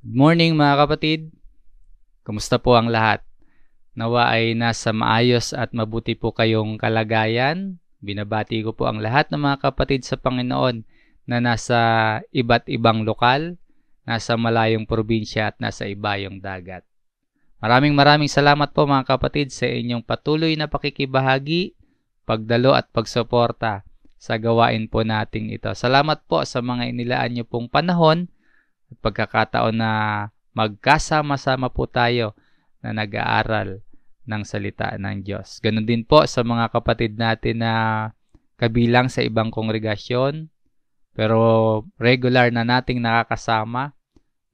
Good morning mga kapatid. Kumusta po ang lahat? Nawa ay nasa maayos at mabuti po kayong kalagayan. Binabati ko po ang lahat ng mga kapatid sa Panginoon na nasa iba't ibang lokal, nasa malayong probinsya at nasa ibayong dagat. Maraming salamat po mga kapatid sa inyong patuloy na pakikibahagi, pagdalo at pagsuporta sa gawain po nating ito. Salamat po sa mga inilaan niyo pong panahon at pagkakataon na magkasama-sama po tayo na nag-aaral ng salita ng Diyos. Ganon din po sa mga kapatid natin na kabilang sa ibang kongregasyon, pero regular na nating nakakasama.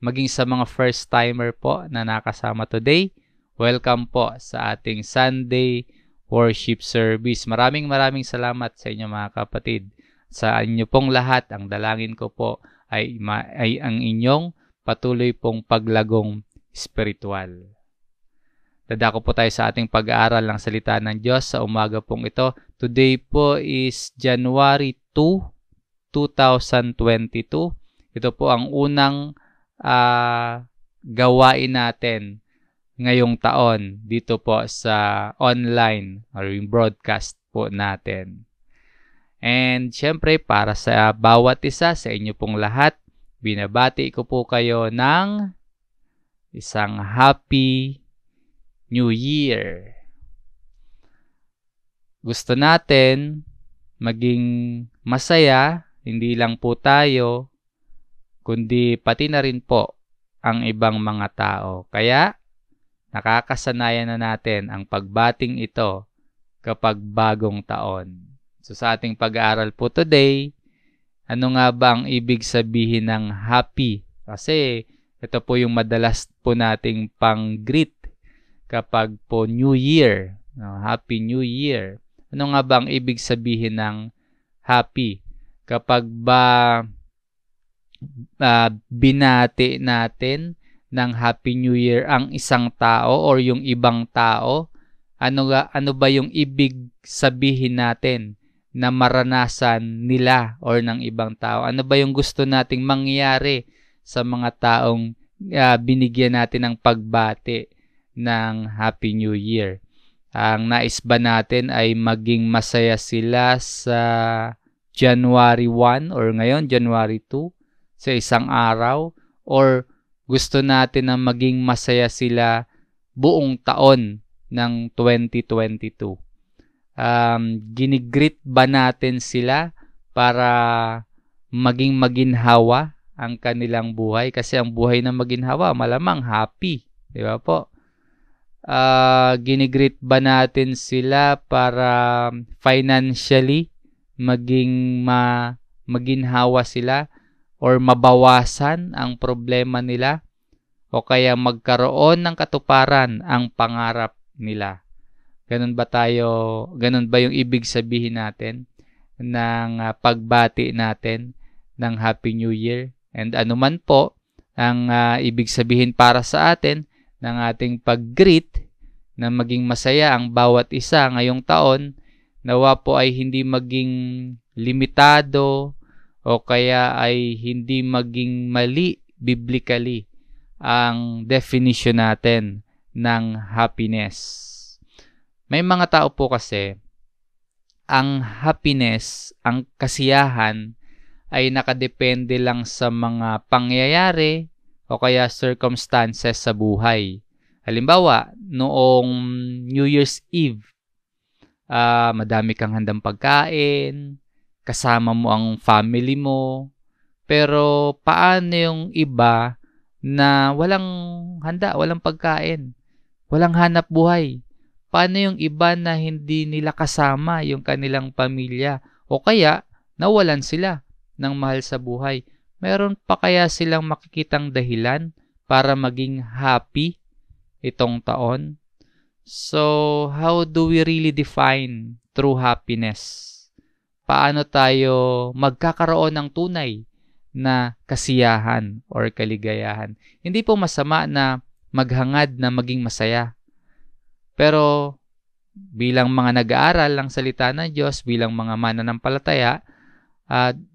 Maging sa mga first-timer po na nakasama today, welcome po sa ating Sunday worship service. Maraming salamat sa inyo mga kapatid. Sa inyo pong lahat, ang dalangin ko po ay ang inyong patuloy pong paglagong spiritual. Dadako po tayo sa ating pag-aaral ng salita ng Diyos sa umaga pong ito. Today po is January 2, 2022. Ito po ang unang gawain natin ngayong taon dito po sa online or yung broadcast po natin. And syempre, para sa bawat isa sa inyo pong lahat, binabati ko po kayo ng isang Happy New Year. Gusto natin maging masaya, hindi lang po tayo, kundi pati na rin po ang ibang mga tao. Kaya, nakakasanayan na natin ang pagbating ito kapag bagong taon. So sa ating pag-aaral po today, ano nga ba ang ibig sabihin ng happy? Kasi ito po yung madalas po nating pang-greet kapag po New Year. Happy New Year. Ano nga ba ang ibig sabihin ng happy? Kapag ba binati natin ng Happy New Year ang isang tao or yung ibang tao, ano ba yung ibig sabihin natin na maranasan nila or ng ibang tao? Ano ba yung gusto nating mangyari sa mga taong binigyan natin ng pagbati ng Happy New Year? Ang nais ba natin ay maging masaya sila sa January 1 or ngayon January 2 sa isang araw, or gusto natin na maging masaya sila buong taon ng 2022? Ginigreet ba natin sila para maging maginhawa ang kanilang buhay? Kasi ang buhay na maginhawa, malamang happy. Di ba po? Ginigreet ba natin sila para financially maginhawa sila or mabawasan ang problema nila? O kaya magkaroon ng katuparan ang pangarap nila? Ganun ba yung ibig sabihin natin ng pagbati natin ng Happy New Year? And anuman po ang ibig sabihin para sa atin ng ating pag-greet na maging masaya ang bawat isa ngayong taon, nawa po ay hindi maging limitado o kaya ay hindi maging mali biblically ang definition natin ng happiness. May mga tao po kasi, ang happiness, ang kasiyahan, ay nakadepende lang sa mga pangyayari o kaya circumstances sa buhay. Halimbawa, noong New Year's Eve, madami kang handang pagkain, kasama mo ang family mo, pero paano yung iba na walang handa, walang pagkain, walang hanap buhay? Paano yung iba na hindi nila kasama yung kanilang pamilya o kaya nawalan sila ng mahal sa buhay? Meron pa kaya silang makikitang dahilan para maging happy itong taon? So, how do we really define true happiness? Paano tayo magkakaroon ng tunay na kasiyahan or kaligayahan? Hindi po masama na maghangad na maging masaya. Pero bilang mga nag-aaral ng salita ng Diyos, bilang mga mananampalataya,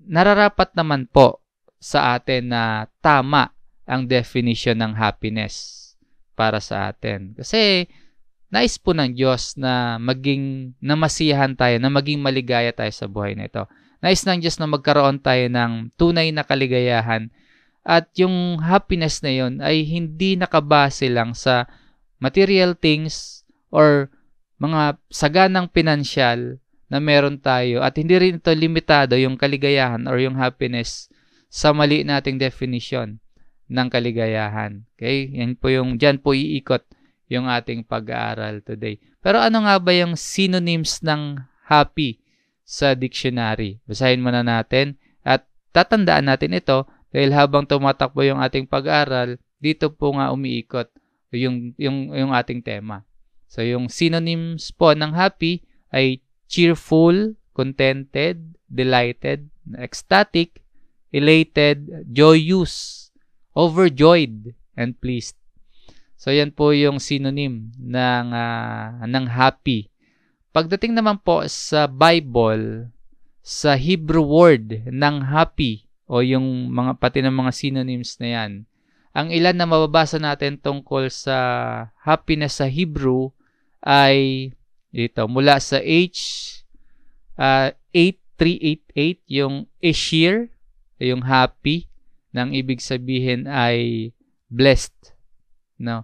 nararapat naman po sa atin na tama ang definition ng happiness para sa atin. Kasi nais po ng Diyos na masiyahan tayo, na maging maligaya tayo sa buhay na ito. Nais ng Diyos na magkaroon tayo ng tunay na kaligayahan, at yung happiness na yun ay hindi nakabase lang sa material things or mga saganang pinansyal na meron tayo, at hindi rin ito limitado yung kaligayahan or yung happiness sa mali nating definition ng kaligayahan. Okay? Diyan po iikot yung ating pag-aaral today. Pero ano nga ba yung synonyms ng happy sa dictionary? Basahin muna natin at tatandaan natin ito dahil habang tumatakbo yung ating pag-aaral, dito po nga umiikot yung ating tema. So yung synonyms po ng happy ay cheerful, contented, delighted, ecstatic, elated, joyous, overjoyed, and pleased. So yan po yung synonym ng happy. Pagdating naman po sa Bible, sa Hebrew word ng happy o yung pati ng mga synonyms na yan, ang ilan na mababasa natin tungkol sa happiness sa Hebrew ay ito, mula sa H8388, yung Eshir, yung happy, nang ibig sabihin ay blessed. No?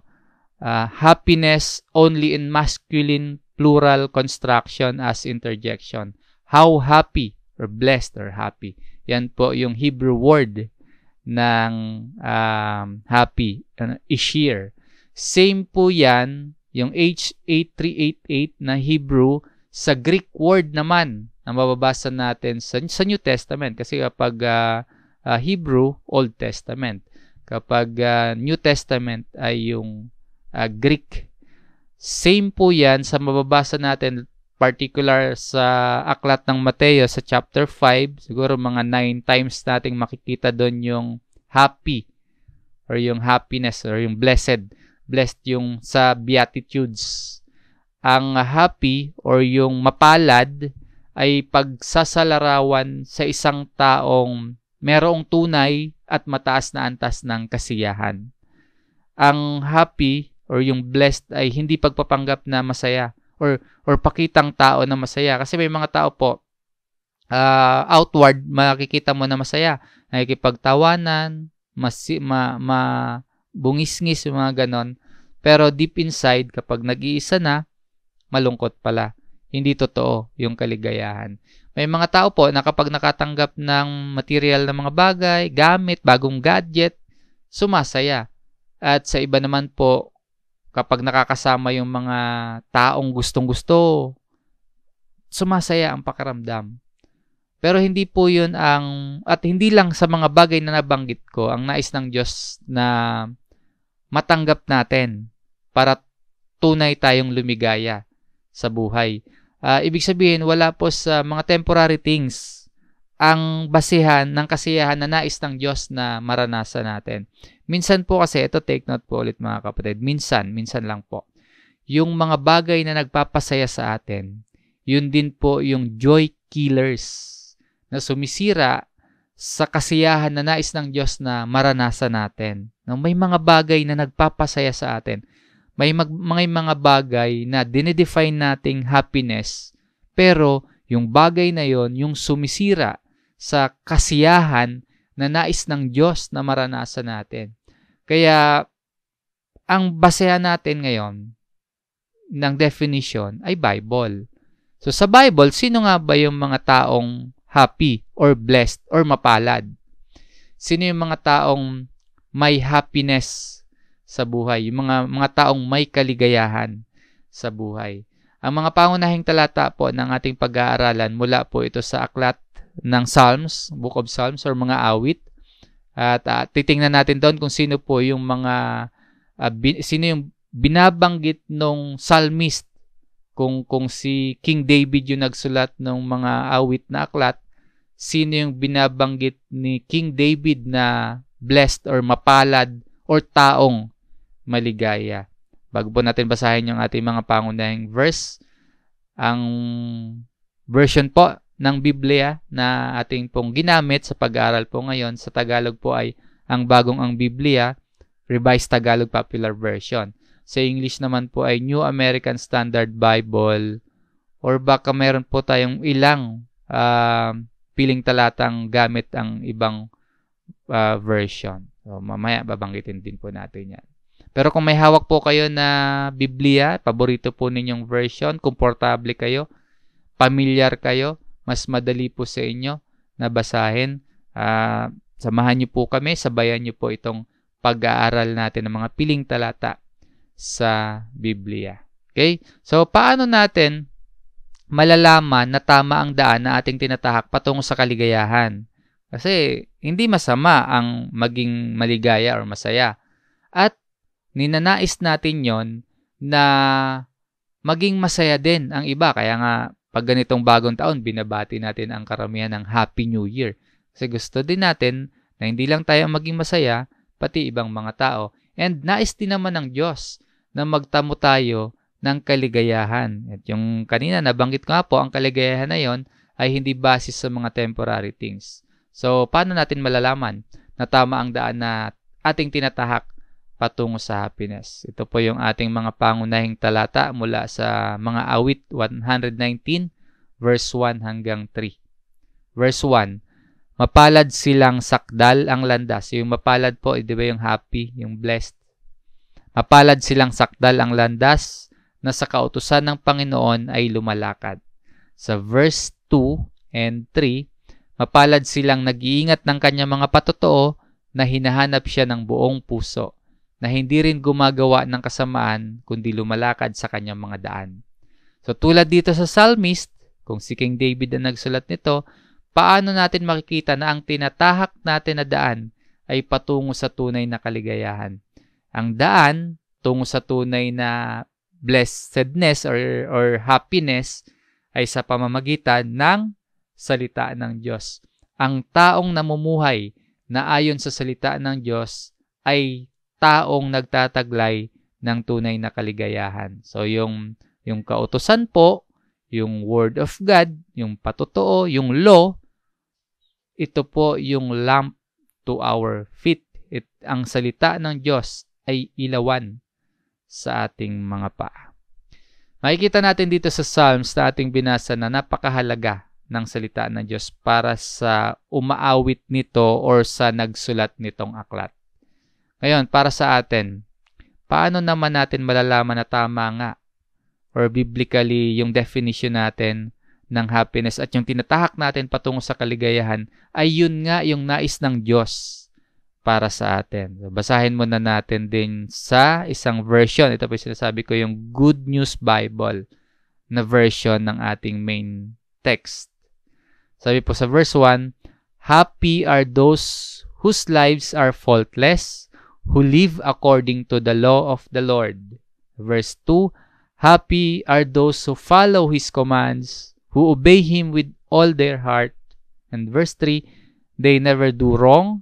Happiness only in masculine plural construction as interjection. How happy or blessed or happy. Yan po yung Hebrew word ng happy, Eshir. Same po yan, yung H8388 na Hebrew, sa Greek word naman na mababasa natin sa New Testament. Kasi kapag Hebrew, Old Testament. Kapag New Testament ay yung Greek. Same po yan sa mababasa natin, particular sa aklat ng Mateo sa chapter 5. Siguro mga 9 times nating makikita doon yung happy or yung happiness or yung blessed. Blessed yung sa Beatitudes. Ang happy or yung mapalad ay pagsasalarawan sa isang taong merong tunay at mataas na antas ng kasiyahan. Ang happy or yung blessed ay hindi pagpapanggap na masaya or pakitang tao na masaya. Kasi may mga tao po, outward, makikita mo na masaya. Nakikipagtawanan, bungisngis, yung mga ganon. Pero deep inside, kapag nag-iisa na, malungkot pala. Hindi totoo yung kaligayahan. May mga tao po na kapag nakatanggap ng material na mga bagay, gamit, bagong gadget, sumasaya. At sa iba naman po, kapag nakakasama yung mga taong gustong-gusto, sumasaya ang pakiramdam. Pero hindi po yun at hindi lang sa mga bagay na nabanggit ko, ang nais ng Diyos na matanggap natin para tunay tayong lumigaya sa buhay. Ibig sabihin, wala po sa mga temporary things ang basihan ng kasiyahan na nais ng Diyos na maranasan natin. Minsan po kasi, ito take note po ulit mga kapatid, minsan lang po, yung mga bagay na nagpapasaya sa atin, yun din po yung joy killers na sumisira sa kasiyahan na nais ng Diyos na maranasan natin. May mga bagay na nagpapasaya sa atin. May mga bagay na dinedefine nating happiness, pero yung bagay na yon, yung sumisira sa kasiyahan na nais ng Diyos na maranasan natin. Kaya, ang basehan natin ngayon ng definition ay Bible. So, sa Bible, sino nga ba yung mga taong happy or blessed or mapalad? Sino yung mga taong may happiness sa buhay, yung mga taong may kaligayahan sa buhay? Ang mga pangunahing talata po ng ating pag-aaralan, mula po ito sa aklat ng Psalms, Book of Psalms or mga awit. At titingnan natin doon kung sino po yung sino yung binabanggit nung psalmist. Kung si King David yung nagsulat ng mga awit na aklat, sino yung binabanggit ni King David na blessed or mapalad or taong maligaya. Bago po natin basahin yung ating mga pangunahing verse, ang version po ng Biblia na ating pong ginamit sa pag-aaral po ngayon sa Tagalog po ay ang Biblia, Revised Tagalog Popular Version. Sa English naman po ay New American Standard Bible, or baka meron po tayong ilang piling talatang gamit ang ibang version. So, mamaya babanggitin din po natin yan. Pero kung may hawak po kayo na Biblia, paborito po ninyong version, komportable kayo, pamilyar kayo, mas madali po sa inyo na basahin, samahan niyo po kami, sabayan niyo po itong pag-aaral natin ng mga piling talata sa Biblia. Okay? So, paano natin malalaman na tama ang daan na ating tinatahak patungo sa kaligayahan? Kasi, hindi masama ang maging maligaya or masaya. At, ninanais natin yon na maging masaya din ang iba. Kaya nga, pag ganitong bagong taon, binabati natin ang karamihan ng Happy New Year. Kasi gusto din natin na hindi lang tayo maging masaya, pati ibang mga tao. And nais din naman ng Diyos na magtamo tayo ng kaligayahan. At yung kanina nabanggit ko nga po, ang kaligayahan na yon ay hindi base sa mga temporary things. So, paano natin malalaman na tama ang daan na ating tinatahak patungo sa happiness? Ito po yung ating mga pangunahing talata mula sa mga awit 119, verse 1 hanggang 3. Verse 1, mapalad silang sakdal ang landas. Yung mapalad po, di ba yung happy, yung blessed? Mapalad silang sakdal ang landas na sa kautusan ng Panginoon ay lumalakad. Sa verse 2 and 3, mapalad silang nag-iingat ng kanyang mga patotoo na hinahanap siya ng buong puso, na hindi rin gumagawa ng kasamaan kundi lumalakad sa kanyang mga daan. So tulad dito sa Psalmist, kung si King David ang nagsulat nito, paano natin makikita na ang tinatahak natin na daan ay patungo sa tunay na kaligayahan? Ang daan tungo sa tunay na blessedness or happiness ay sa pamamagitan ng salita ng Diyos. Ang taong namumuhay na ayon sa salita ng Diyos ay taong nagtataglay ng tunay na kaligayahan. So yung kautusan po, yung Word of God, yung patotoo, yung law, ito po yung lamp to our feet. Ang salita ng Diyos ay ilawan sa ating mga paa. Makikita natin dito sa Psalms na ating binasa na napakahalaga ng salita ng Diyos para sa umaawit nito or sa nagsulat nitong aklat. Ngayon, para sa atin, paano naman natin malalaman na tama nga or biblically yung definition natin ng happiness at yung tinatahak natin patungo sa kaligayahan ay yun nga yung nais ng Diyos para sa atin. So, basahin muna natin din sa isang version. Ito po yung sinasabi ko, yung Good News Bible na version ng ating main text. Sabi po sa verse 1, happy are those whose lives are faultless, who live according to the law of the Lord. Verse 2, happy are those who follow His commands, who obey Him with all their heart. And verse 3, they never do wrong,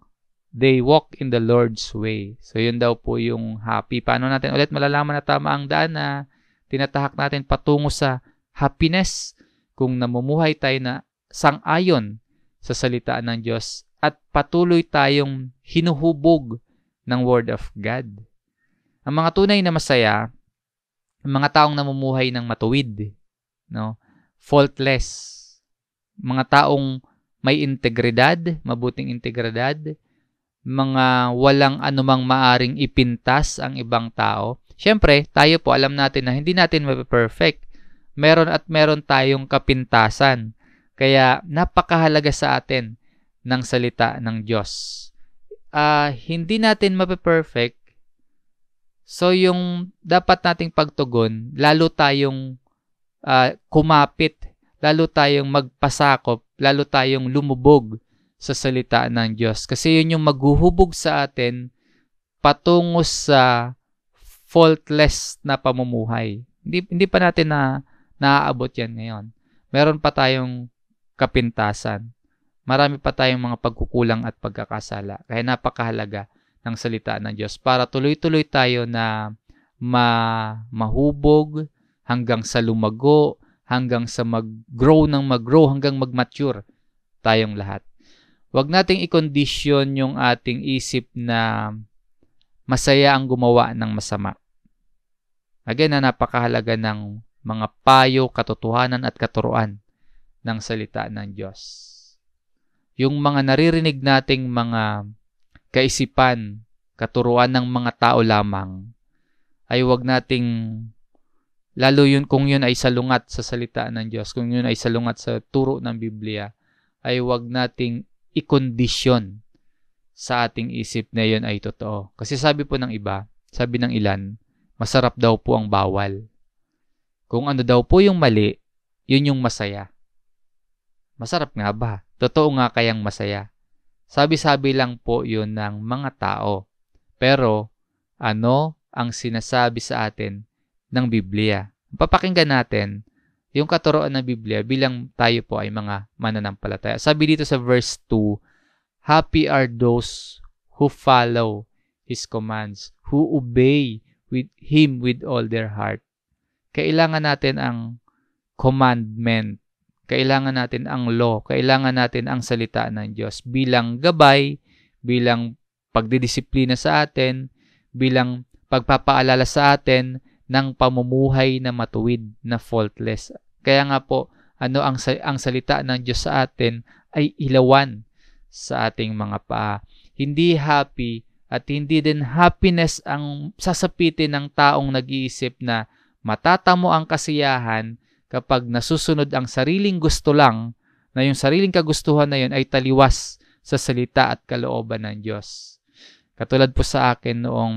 they walk in the Lord's way. So yun daw po yung happy. Paano natin ulit malalaman na tama ang daan na tinatahak natin patungo sa happiness? Kung namumuhay tayo na sang-ayon sa salita ng Diyos at patuloy tayong hinuhubog ng Word of God. Ang mga tunay na masaya, ang mga taong namumuhay ng matuwid, no? Faultless, mga taong may integridad, mabuting integridad, mga walang anumang maaring ipintas ang ibang tao. Siyempre, tayo po alam natin na hindi natin mape-perfect. Meron tayong kapintasan. Kaya napakahalaga sa atin ng salita ng Diyos. Hindi natin mape-perfect. So yung dapat nating pagtugon, lalo tayong kumapit, lalo tayong magpasakop, lalo tayong lumubog sa salita ng Diyos. Kasi yun yung maghuhubog sa atin patungo sa faultless na pamumuhay. Hindi pa natin naaabot yan ngayon. Meron pa tayong kapintasan. Marami pa tayong mga pagkukulang at pagkakasala. Kaya napakahalaga ng salita ng Diyos para tuloy-tuloy tayo na mahubog hanggang sa lumago, hanggang sa mag-grow, hanggang mag-mature tayong lahat. Huwag nating i-condition yung ating isip na masaya ang gumawa ng masama. Again, napakahalaga ng mga payo, katotohanan at katuruan ng salita ng Diyos. Yung mga naririnig nating mga kaisipan, katuruan ng mga tao lamang, ay huwag nating, lalo yun kung yun ay salungat sa salita ng Diyos, kung yun ay salungat sa turo ng Biblia, ay huwag nating i-kondisyon sa ating isip na yun ay totoo. Kasi sabi po ng iba, sabi ng ilan, masarap daw po ang bawal. Kung ano daw po yung mali, yun yung masaya. Masarap nga ba? Totoo nga kayang masaya? Sabi-sabi lang po yun ng mga tao. Pero, ano ang sinasabi sa atin ng Biblia? Papakinggan natin yung katuroan ng Biblia bilang tayo po ay mga mananampalataya. Sabi dito sa verse 2, happy are those who follow His commands, who obey Him with all their heart. Kailangan natin ang commandment. Kailangan natin ang law. Kailangan natin ang salita ng Diyos bilang gabay, bilang pagdidisiplina sa atin, bilang pagpapaalala sa atin ng pamumuhay na matuwid, na faultless. Kaya nga po, ang salita ng Diyos sa atin ay ilawan sa ating mga paa. Hindi happy at hindi din happiness ang sasapitin ng taong nag-iisip na matatamo ang kasiyahan kapag nasusunod ang sariling gusto lang, na yung sariling kagustuhan na yun ay taliwas sa salita at kalooban ng Diyos. Katulad po sa akin noong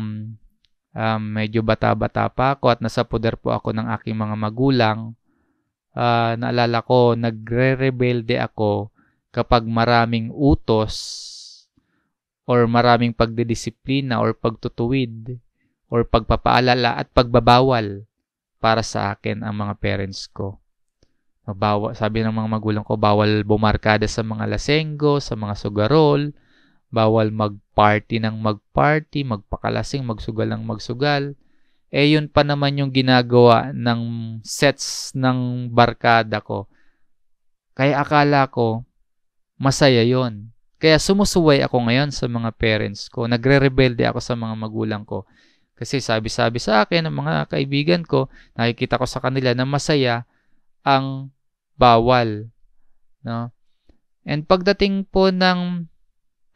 medyo bata-bata pa ako at nasa poder po ako ng aking mga magulang, naalala ko, nagre-rebelde ako kapag maraming utos or maraming pagdidisiplina or pagtutuwid or pagpapaalala at pagbabawal para sa akin ang mga parents ko. Sabi ng mga magulang ko, bawal bumarkada sa mga lasenggo, sa mga sugarol, bawal magparty ng magparty, magpakalasing, magsugal ng magsugal. Yun pa naman yung ginagawa ng sets ng barkada ko. Kaya akala ko, masaya yon. Kaya sumusuway ako ngayon sa mga parents ko. Nagre-rebelde ako sa mga magulang ko. Kasi sabi-sabi sa akin ng mga kaibigan ko, nakikita ko sa kanila na masaya ang bawal. No? And pagdating po ng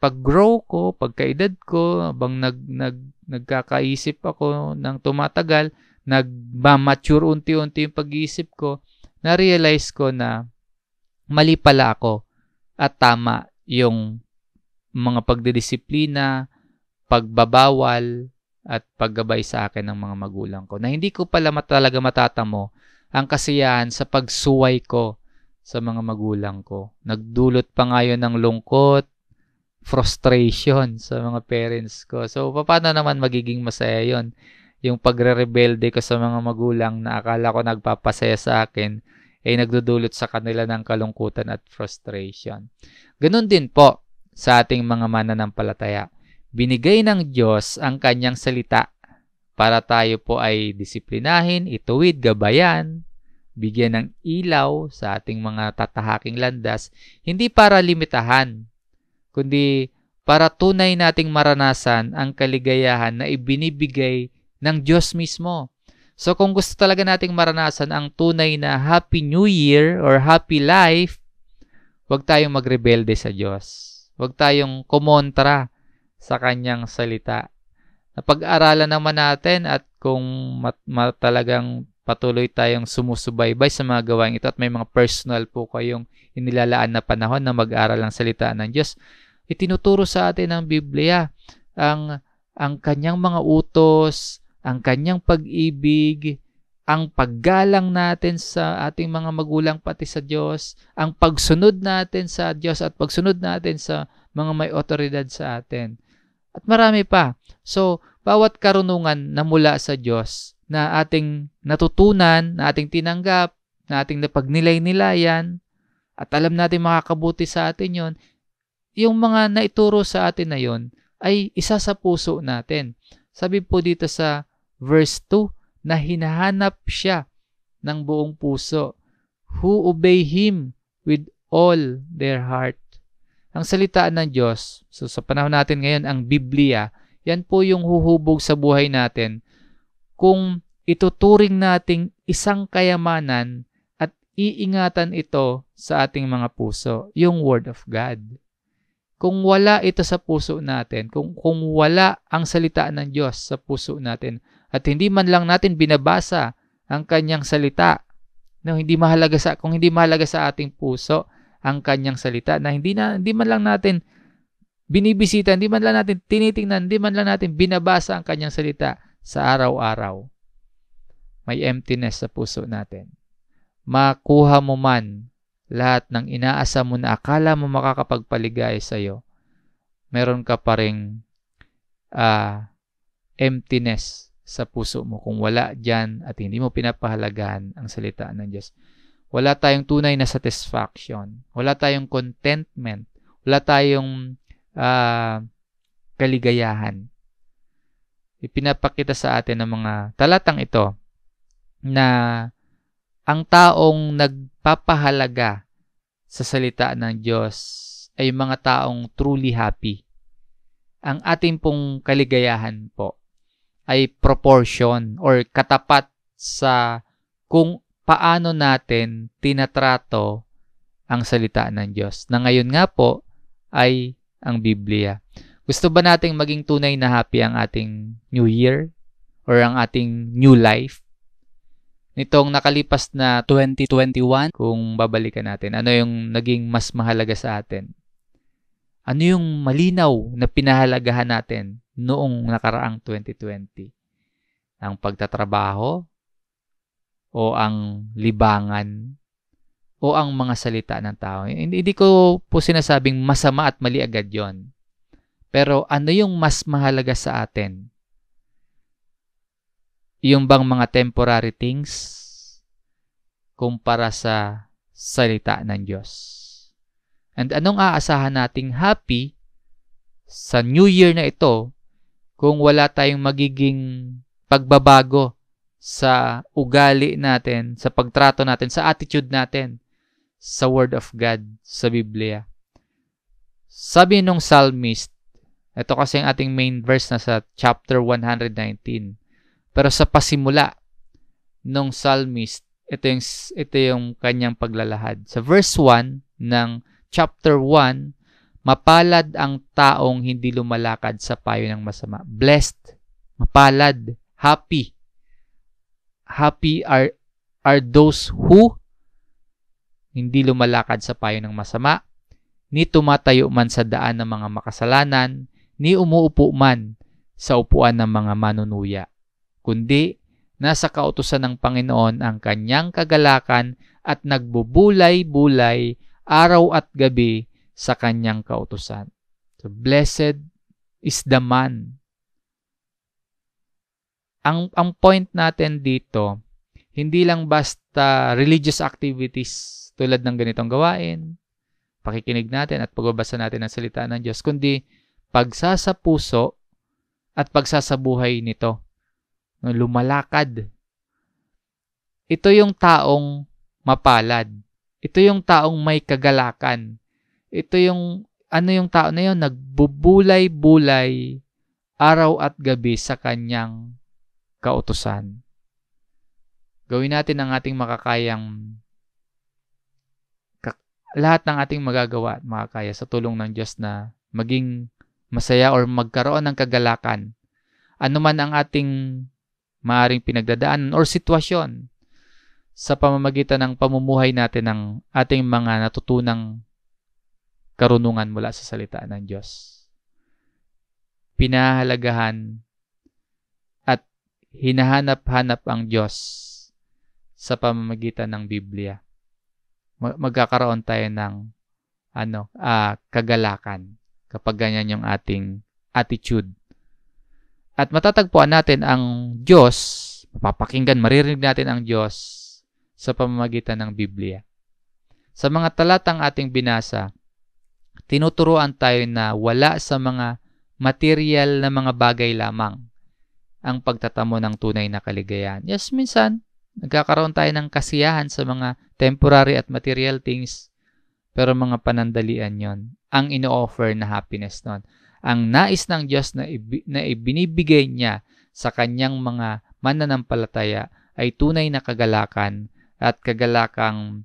pag-grow ko, pagkaedad ko, habang nagkakaisip ako ng tumatagal, nag-mature unti-unti yung pag-iisip ko, na-realize ko na mali pala ako at tama yung mga pagdidisiplina, pagbabawal, at paggabay sa akin ng mga magulang ko. Na hindi ko pala talaga matatamo ang kasiyahan sa pagsuway ko sa mga magulang ko. Nagdulot pa nga yun ng lungkot, frustration sa mga parents ko. So, paano naman magiging masaya yun? Yung pagre-rebelde ko sa mga magulang na akala ko nagpapasaya sa akin, ay nagdudulot sa kanila ng kalungkutan at frustration. Ganun din po sa ating mga mananampalataya. Binigay ng Diyos ang kanyang salita para tayo po ay disiplinahin, ituwid, gabayan, bigyan ng ilaw sa ating mga tatahaking landas, hindi para limitahan, kundi para tunay nating maranasan ang kaligayahan na ibinibigay ng Diyos mismo. So kung gusto talaga nating maranasan ang tunay na Happy New Year or Happy Life, huwag tayong magrebelde sa Diyos. Huwag tayong kumontra sa kanyang salita. Napag-aralan naman natin at kung talagang patuloy tayong sumusubaybay sa mga gawain ito at may mga personal po kayong inilalaan na panahon na mag-aral ng salita ng Diyos, itinuturo sa atin ng Biblia ang kanyang mga utos, ang kanyang pag-ibig, ang paggalang natin sa ating mga magulang pati sa Diyos, ang pagsunod natin sa Diyos at pagsunod natin sa mga may otoridad sa atin. At marami pa. So, bawat karunungan na mula sa Diyos na ating natutunan, na ating tinanggap, na ating napagnilay-nilayan, at alam natin makakabuti sa atin yon, yung mga naituro sa atin na yon ay isa sa puso natin. Sabi po dito sa verse 2 na hinahanap siya ng buong puso. Who obey Him with all their heart. Ang salita ng Diyos, so sa panahon natin ngayon, ang Biblia, yan po yung huhubog sa buhay natin kung ituturing nating isang kayamanan at iingatan ito sa ating mga puso, yung Word of God. Kung wala ito sa puso natin, kung wala ang salita ng Diyos sa puso natin, at hindi man lang natin binabasa ang kanyang salita, no, kung hindi mahalaga sa ating puso ang kanyang salita, na hindi man lang natin binibisita, hindi man lang natin tinitingnan, hindi man lang natin binabasa ang kanyang salita sa araw-araw, may emptiness sa puso natin. Makuha mo man lahat ng inaasa mo na akala mo makakapagpaligaya sa iyo, meron ka pa ring emptiness sa puso mo kung wala dyan at hindi mo pinapahalagahan ang salita ng Diyos. Wala tayong tunay na satisfaction. Wala tayong contentment. Wala tayong kaligayahan. Ipinapakita sa atin ng mga talatang ito na ang taong nagpapahalaga sa salita ng Diyos ay mga taong truly happy. Ang ating pong kaligayahan po ay proportion or katapat sa kung paano natin tinatrato ang salita ng Diyos, na ngayon nga po ay ang Biblia. Gusto ba nating maging tunay na happy ang ating New Year or ang ating new life? Nitong nakalipas na 2021, kung babalikan natin, ano yung naging mas mahalaga sa atin? Ano yung malinaw na pinahalagahan natin noong nakaraang 2020? Ang pagtatrabaho? O ang libangan? O ang mga salita ng tao? Hindi ko po sinasabing masama at mali agad yon. Pero ano yung mas mahalaga sa atin? Yung bang mga temporary things kumpara sa salita ng Diyos? And anong aasahan nating happy sa New Year na ito kung wala tayong magiging pagbabago sa ugali natin, sa pagtrato natin, sa attitude natin sa Word of God, sa Biblia? Sabi nung psalmist, ito kasi ang ating main verse na sa chapter 119. Pero sa pasimula nung psalmist, ito yung kanyang paglalahad. Sa verse 1 ng chapter 1, mapalad ang taong hindi lumalakad sa payo ng masama. Blessed, mapalad, happy. Happy are those who hindi lumalakad sa payo ng masama, ni tumatayo man sa daan ng mga makasalanan, ni umuupo man sa upuan ng mga manunuya, kundi nasa kautusan ng Panginoon ang kanyang kagalakan at nagbubulay-bulay araw at gabi sa kanyang kautusan. So, blessed is the man. Ang point natin dito, hindi lang basta religious activities tulad ng ganitong gawain, pakikinig natin at pagbabasa natin ng salita ng Diyos, kundi pagsasapuso at pagsasabuhay nito. Lumalakad. Ito yung taong mapalad. Ito yung taong may kagalakan. Ito yung, yung tao na yun, nagbubulay-bulay araw at gabi sa kanyang kautusan. Gawin natin ang ating makakayang, lahat ng ating magagawa at makakaya sa tulong ng Diyos na maging masaya or magkaroon ng kagalakan. Ano man ang ating maaring pinagdadaanan or sitwasyon sa pamamagitan ng pamumuhay natin ng ating mga natutunang karunungan mula sa salita ng Diyos. Pinahalagahan at hinahanap-hanap ang Diyos sa pamamagitan ng Biblia. Magkakaroon tayo ng kagalakan kapag ganyan yung ating attitude. At matatagpuan natin ang Diyos, mapapakinggan, maririnig natin ang Diyos sa pamamagitan ng Biblia. Sa mga talatang ating binasa, tinuturuan tayo na wala sa mga material na mga bagay lamang ang pagtatamo ng tunay na kaligayahan. Yes, minsan, nagkakaroon tayo ng kasiyahan sa mga temporary at material things. pero mga panandalian yon ang ino-offer na happiness nun. Ang nais ng Diyos na ibinibigay niya sa kanyang mga mananampalataya ay tunay na kagalakan at kagalakang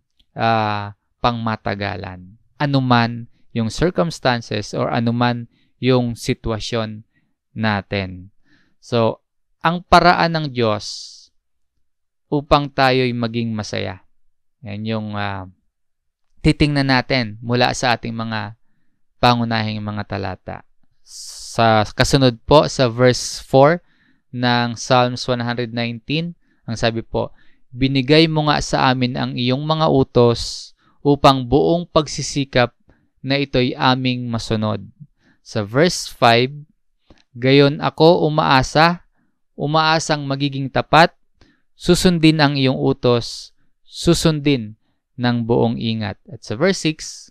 pangmatagalan. Anuman yung circumstances or anuman yung sitwasyon natin. So, ang paraan ng Diyos upang tayo'y maging masaya. Yan yung titingnan natin mula sa ating mga pangunahing mga talata. Sa kasunod po sa verse 4 ng Psalms 119, ang sabi po, binigay mo nga sa amin ang iyong mga utos upang buong pagsisikap na ito'y aming masunod. Sa verse 5, gayon ako umaasang magiging tapat, susundin ang iyong utos, susundin ng buong ingat. At sa verse 6,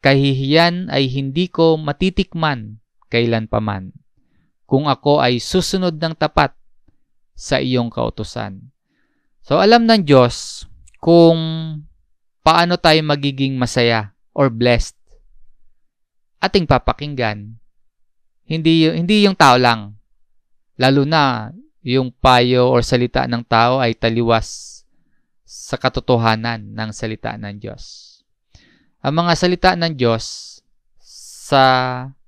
kahihiyan ay hindi ko matitikman kailan paman, kung ako ay susunod ng tapat sa iyong kautusan. So alam ng Diyos kung paano tayo magiging masaya or blessed. Ating papakinggan. Hindi yung tao lang. Lalo na yung payo or salita ng tao ay taliwas sa katotohanan ng salita ng Diyos. Ang mga salita ng Diyos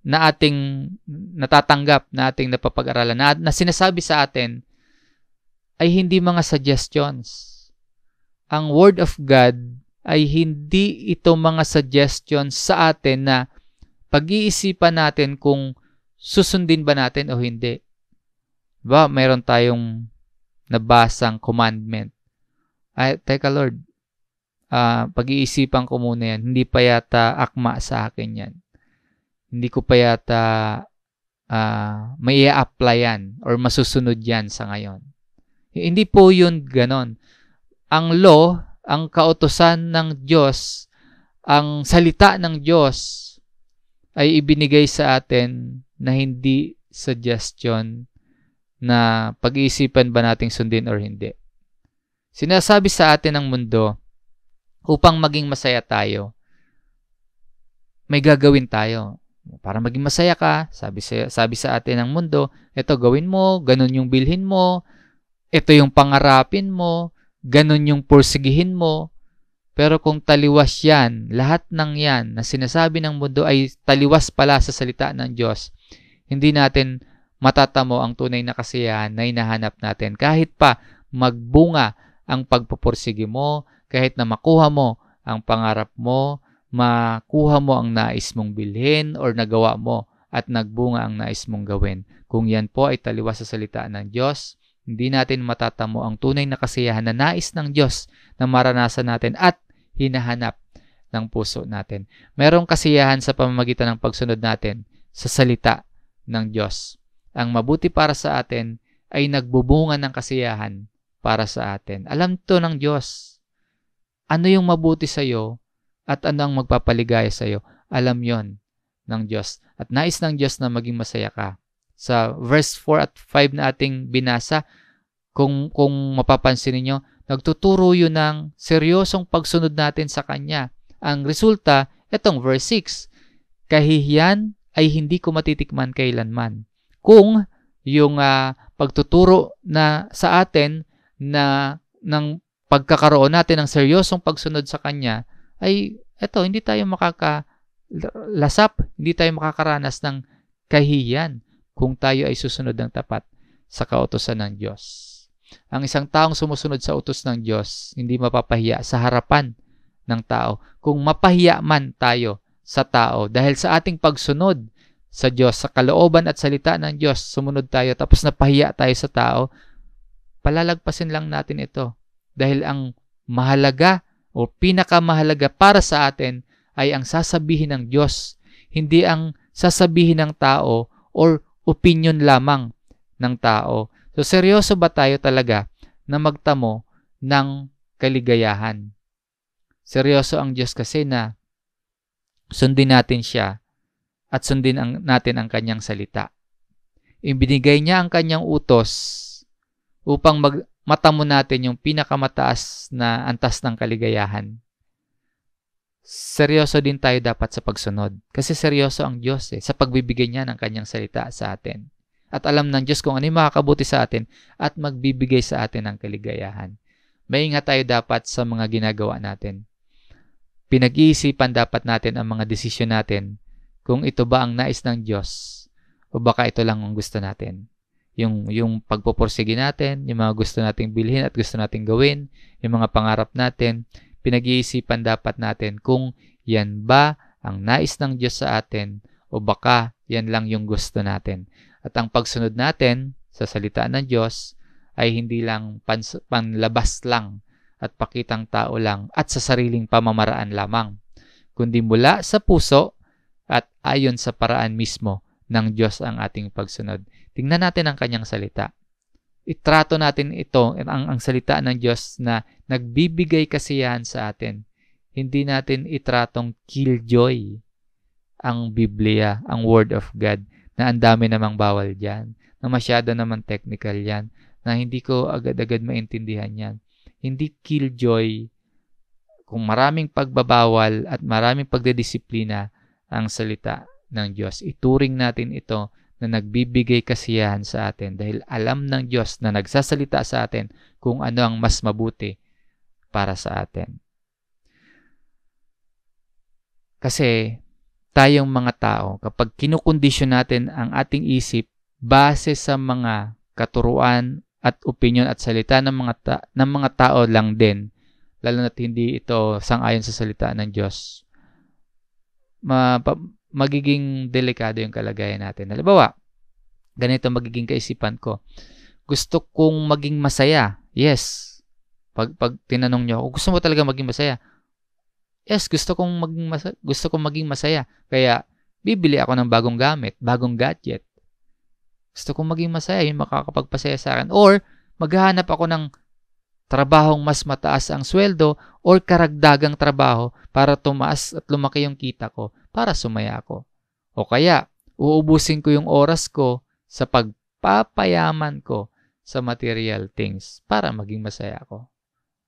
na ating natatanggap, na ating napapag-aralan, na sinasabi sa atin ay hindi mga suggestions. Ang Word of God ay hindi ito mga suggestions sa atin na pag-iisipan natin kung susundin ba natin o hindi. Diba, mayroon tayong nabasang commandment. Ay, teka Lord, pag-iisipan ko muna yan. Hindi pa yata akma sa akin yan. Hindi ko pa yata may i-apply yan or masusunod yan sa ngayon. Hindi po yun ganon. Ang law, ang kautusan ng Diyos, ang salita ng Diyos ay ibinigay sa atin na hindi suggestion na pag-iisipan ba nating sundin or hindi. Sinasabi sa atin ng mundo, upang maging masaya tayo, may gagawin tayo. Para maging masaya ka, sabi sa atin ng mundo, ito gawin mo, ganun yung bilhin mo, ito yung pangarapin mo, ganun yung pursigihin mo. Pero kung taliwas yan, lahat ng yan na sinasabi ng mundo ay taliwas pala sa salita ng Diyos, hindi natin matatamo ang tunay na kasiyahan na hinahanap natin. Kahit pa magbunga ang pagpupursige mo, kahit na makuha mo ang pangarap mo, makuha mo ang nais mong bilhin or nagawa mo at nagbunga ang nais mong gawin. Kung yan po ay taliwas sa salita ng Diyos, hindi natin matatamo ang tunay na kasiyahan na nais ng Diyos na maranasan natin at hinahanap ng puso natin. Merong kasiyahan sa pamamagitan ng pagsunod natin sa salita ng Diyos. Ang mabuti para sa atin ay nagbubunga ng kasiyahan para sa atin. Alam to ng Diyos. Ano yung mabuti sa iyo at ano ang magpapaligaya sa iyo? Alam yon ng Diyos. At nais ng Diyos na maging masaya ka. Sa verse 4 at 5 na ating binasa, kung mapapansin niyo, nagtuturo yun ng seryosong pagsunod natin sa Kanya. Ang resulta, itong verse 6, kahihiyan ay hindi ko matitikman kailanman. Kung yung pagtuturo na sa atin na ng pagkakaroon natin ng seryosong pagsunod sa Kanya, ay eto, hindi tayo makakalasap, hindi tayo makakaranas ng kahihiyan kung tayo ay susunod ng tapat sa kautusan ng Diyos. Ang isang taong sumusunod sa utos ng Diyos, hindi mapapahiya sa harapan ng tao. Kung mapahiya man tayo sa tao dahil sa ating pagsunod sa Diyos, sa kalooban at salita ng Diyos, sumunod tayo tapos napahiya tayo sa tao, palalagpasin lang natin ito. Dahil ang mahalaga o pinakamahalaga para sa atin ay ang sasabihin ng Diyos, hindi ang sasabihin ng tao or opinion lamang ng tao. So, seryoso ba tayo talaga na magtamo ng kaligayahan? Seryoso ang Diyos kasi na sundin natin siya at sundin natin ang kanyang salita. Ibinigay niya ang kanyang utos upang matamo natin yung pinakamataas na antas ng kaligayahan. seryoso din tayo dapat sa pagsunod. Kasi seryoso ang Diyos sa pagbibigay niya ng kanyang salita sa atin. At alam ng Diyos kung ano yung makakabuti sa atin at magbibigay sa atin ng kaligayahan. Maingat tayo dapat sa mga ginagawa natin. Pinag-iisipan dapat natin ang mga desisyon natin kung ito ba ang nais ng Diyos o baka ito lang ang gusto natin. Yung pagpupursige natin, yung mga gusto nating bilhin at gusto nating gawin, yung mga pangarap natin, pinag-iisipan dapat natin kung yan ba ang nais ng Diyos sa atin o baka yan lang yung gusto natin. At ang pagsunod natin sa salita ng Diyos ay hindi lang panlabas lang at pakitang tao lang at sa sariling pamamaraan lamang, kundi mula sa puso at ayon sa paraan mismo ng Diyos ang ating pagsunod. Tingnan natin ang kanyang salita. Itrato natin ito, ang salita ng Diyos na nagbibigay kasiyahan sa atin. Hindi natin itratong killjoy ang Biblia, ang Word of God, na ang dami namang bawal dyan, na masyado naman technical yan, na hindi ko agad-agad maintindihan yan. Hindi killjoy kung maraming pagbabawal at maraming pagdedisiplina ang salita ng Diyos. Ituring natin ito na nagbibigay kasiyahan sa atin dahil alam ng Diyos na nagsasalita sa atin kung ano ang mas mabuti para sa atin. Kasi tayong mga tao, kapag kinukondisyon natin ang ating isip base sa mga katuruan at opinion at salita ng mga tao lang din, lalo na't hindi ito sang-ayon sa salita ng Diyos, magiging delikado yung kalagayan natin. Halimbawa, ganito magiging kaisipan ko. Gusto kong maging masaya. Yes. Pag tinanong nyo, gusto mo talaga maging masaya? Yes, gusto kong maging masaya. Kaya, bibili ako ng bagong gamit, bagong gadget. Gusto kong maging masaya, yung makakapagpasaya sa akin. Or, maghahanap ako ng trabahong mas mataas ang sweldo or karagdagang trabaho para tumaas at lumaki yung kita ko para sumaya ako. O kaya, uubusin ko yung oras ko sa pagpapayaman ko sa material things para maging masaya ako.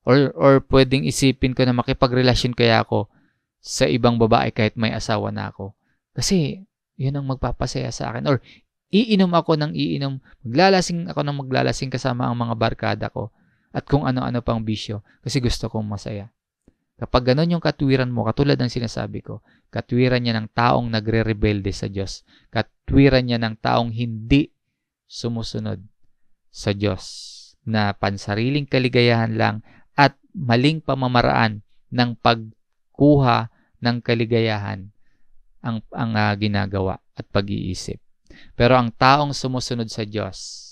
Or pwedeng isipin ko na makipagrelasyon kaya ako sa ibang babae kahit may asawa na ako. Kasi, yun ang magpapasaya sa akin. Or, iinom ako ng iinom, maglalasing ako ng maglalasing kasama ang mga barkada ko at kung ano-ano pang bisyo kasi gusto kong masaya. Kapag ganon yung katwiran mo, katulad ng sinasabi ko, katwiran niya ng taong nagre-rebelde sa Diyos. Katwiran niya ng taong hindi sumusunod sa Diyos na pansariling kaligayahan lang at maling pamamaraan ng pagkuha ng kaligayahan ang ginagawa at pag-iisip. Pero ang taong sumusunod sa Diyos,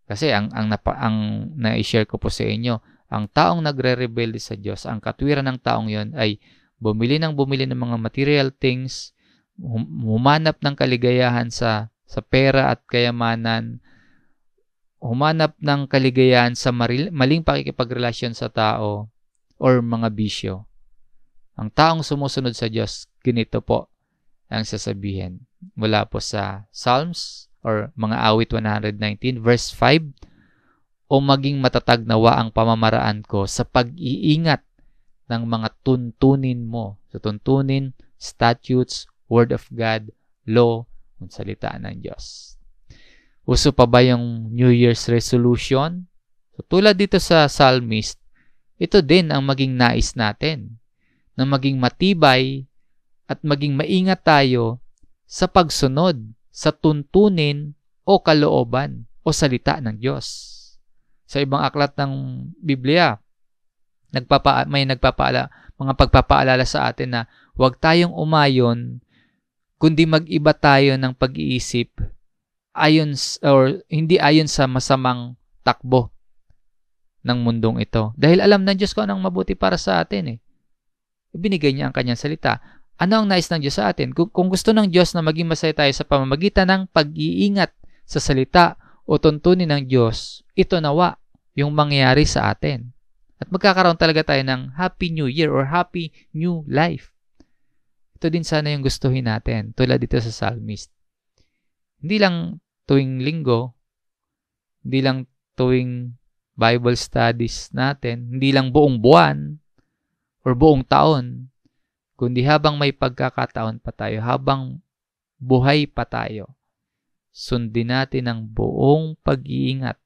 kasi ang na-share ko po sa inyo, ang taong nagre-rebelde sa Diyos, ang katwiran ng taong yon ay bumili ng mga material things, humanap ng kaligayahan sa pera at kayamanan, humanap ng kaligayahan sa maling pakikipagrelasyon sa tao or mga bisyo. Ang taong sumusunod sa Diyos, ganito po ang sasabihin. Mula po sa Psalms or mga awit 119 verse 5, o maging matatag nawa ang pamamaraan ko sa pag-iingat ng mga tuntunin mo. So tuntunin, statutes, word of God, law, ang salita ng Diyos. Uso pa ba yung New Year's resolution? So tulad dito sa psalmist, ito din ang maging nais natin, na maging matibay at maging maingat tayo sa pagsunod sa tuntunin o kalooban o salita ng Diyos. Sa ibang aklat ng Biblia, may mga pagpapaalala sa atin na huwag tayong umayon, kundi mag-iba tayo ng pag-iisip hindi ayon sa masamang takbo ng mundong ito. Dahil alam ng Diyos kung anong mabuti para sa atin. Ibinigay niya ang kanyang salita. Ano ang nais ng Diyos sa atin? Kung gusto ng Diyos na maging masaya tayo sa pamamagitan ng pag-iingat sa salita o tuntunin ng Diyos, ito nawa yung mangyayari sa atin. At magkakaroon talaga tayo ng Happy New Year or Happy New Life. Ito din sana yung gustuhin natin, tulad dito sa psalmist. Hindi lang tuwing linggo, hindi lang tuwing Bible studies natin, hindi lang buong buwan, or buong taon, kundi habang may pagkakataon pa tayo, habang buhay pa tayo, sundin natin ng buong pag-iingat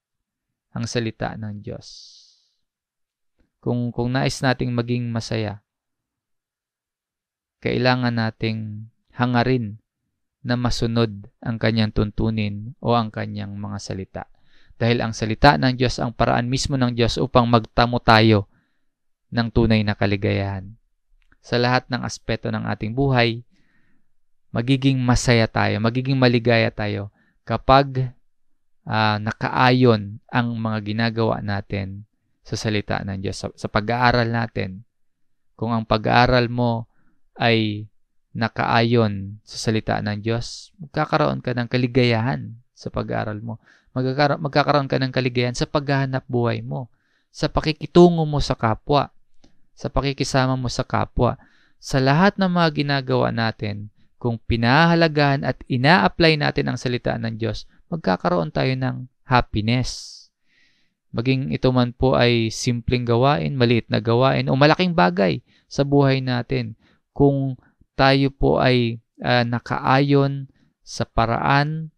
ang salita ng Diyos. Kung nais nating maging masaya, kailangan nating hangarin na masunod ang kanyang tuntunin o ang kanyang mga salita. Dahil ang salita ng Diyos, ang paraan mismo ng Diyos upang magtamo tayo ng tunay na kaligayahan. Sa lahat ng aspeto ng ating buhay, magiging masaya tayo, magiging maligaya tayo kapag nakaayon ang mga ginagawa natin sa salita ng Diyos, sa pag-aaral natin. Kung ang pag-aaral mo ay nakaayon sa salita ng Diyos, magkakaroon ka ng kaligayahan sa pag-aaral mo. Magkakaroon ka ng kaligayahan sa paghahanap buhay mo, sa pakikitungo mo sa kapwa, sa pakikisama mo sa kapwa. Sa lahat ng mga ginagawa natin, kung pinahalagahan at ina-apply natin ang salita ng Diyos, magkakaroon tayo ng happiness. Maging ito man po ay simpleng gawain, maliit na gawain, o malaking bagay sa buhay natin. Kung tayo po ay nakaayon sa paraan,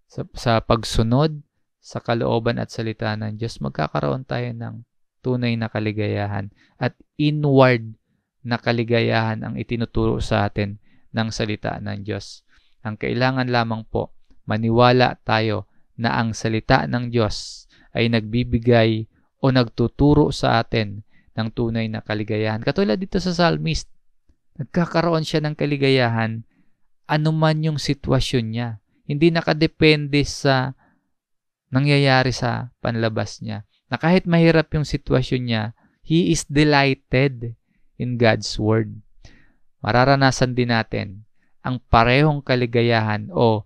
sa pagsunod, sa kalooban at salita ng Diyos, magkakaroon tayo ng tunay na kaligayahan at inward na kaligayahan ang itinuturo sa atin ng salita ng Diyos. Ang kailangan lamang po, maniwala tayo na ang salita ng Diyos ay nagbibigay o nagtuturo sa atin ng tunay na kaligayahan. Katulad dito sa Psalmist, nagkakaroon siya ng kaligayahan anuman yung sitwasyon niya. Hindi nakadepende sa nangyayari sa panlabas niya. Na kahit mahirap yung sitwasyon niya, he is delighted in God's Word. Mararanasan din natin ang parehong kaligayahan o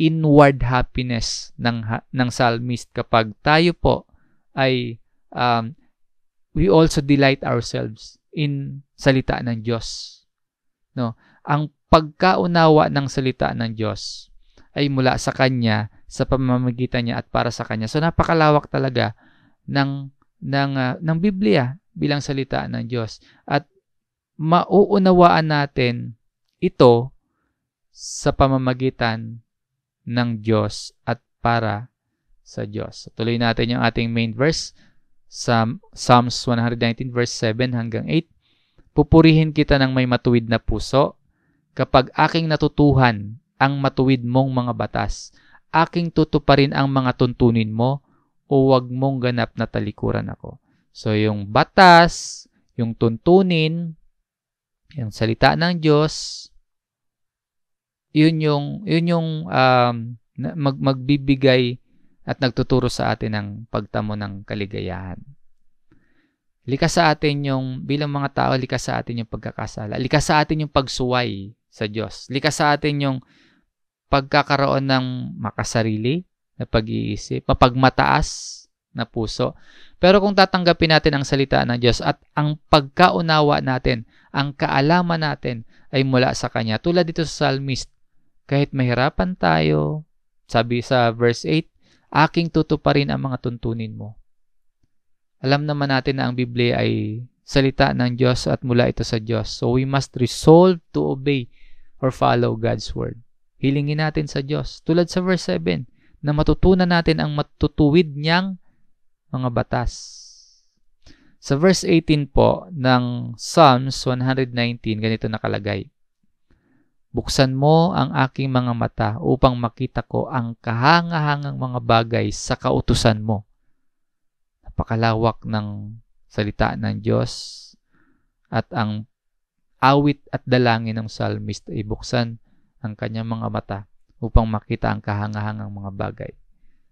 inward happiness ng psalmist kapag tayo po ay we also delight ourselves in salita ng Diyos. No? Ang pagkaunawa ng salita ng Diyos ay mula sa Kanya, sa pamamagitan niya at para sa Kanya. So napakalawak talaga ng Biblia bilang salita ng Diyos. At mauunawaan natin ito sa pamamagitan ng Diyos at para sa Diyos. Tuloy natin yung ating main verse sa Psalms 119 verse 7 hanggang 8. Pupurihin kita ng may matuwid na puso kapag aking natutuhan ang matuwid mong mga batas. Aking tutuparin ang mga tuntunin mo o wag mong ganap na talikuran ako. So yung batas, yung tuntunin, yung salita ng Diyos, yun yung magbibigay at nagtuturo sa atin ng pagtamo ng kaligayahan. Likas sa atin yung, bilang mga tao, likas sa atin yung pagkakasala. Likas sa atin yung pagsuway sa Diyos. Likas sa atin yung pagkakaroon ng makasarili na pag-iisip, mapagmataas na puso. Pero kung tatanggapin natin ang salita ng Diyos at ang pagkaunawa natin, ang kaalaman natin ay mula sa Kanya. Tulad dito sa Psalmist, kahit mahirapan tayo, sabi sa verse 8, aking tutuparin ang mga tuntunin mo. Alam naman natin na ang Biblia ay salita ng Diyos at mula ito sa Diyos. So we must resolve to obey or follow God's Word. Hilingin natin sa Diyos. Tulad sa verse 7, na matutunan natin ang matutuwid niyang mga batas. Sa verse 18 po ng Psalms 119, ganito nakalagay. Buksan mo ang aking mga mata upang makita ko ang kahangahangang mga bagay sa kautusan mo. Napakalawak ng salita ng Diyos at ang awit at dalangin ng psalmist ay buksan ang kanyang mga mata upang makita ang kahangahangang mga bagay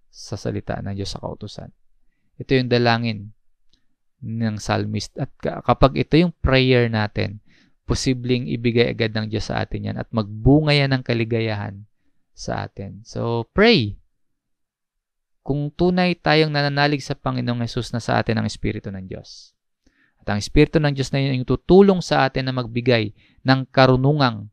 sa salita ng Diyos sa kautusan. Ito yung dalangin ng psalmist. At kapag ito yung prayer natin, posibleng ibigay agad ng Diyos sa atin yan at magbunga yan ng kaligayahan sa atin. So, pray. Kung tunay tayong nananalig sa Panginoong Hesus na sa atin ang Espiritu ng Diyos. At ang Espiritu ng Diyos na yun yung tutulong sa atin na magbigay ng karunungang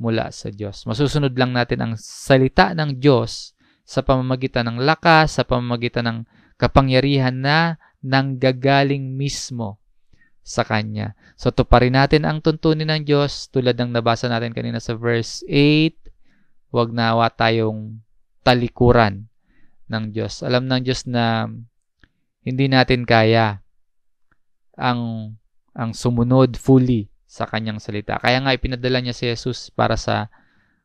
mula sa Diyos. Masusunod lang natin ang salita ng Diyos sa pamamagitan ng lakas, sa pamamagitan ng kapangyarihan na nanggagaling mismo sa Kanya. So, tuparin natin ang tuntunin ng Diyos tulad ng nabasa natin kanina sa verse 8. Huwag nawa tayong talikuran ng Diyos. Alam ng Diyos na hindi natin kaya ang sumunod fully sa Kanyang salita. Kaya nga ipinadala niya si Jesus para sa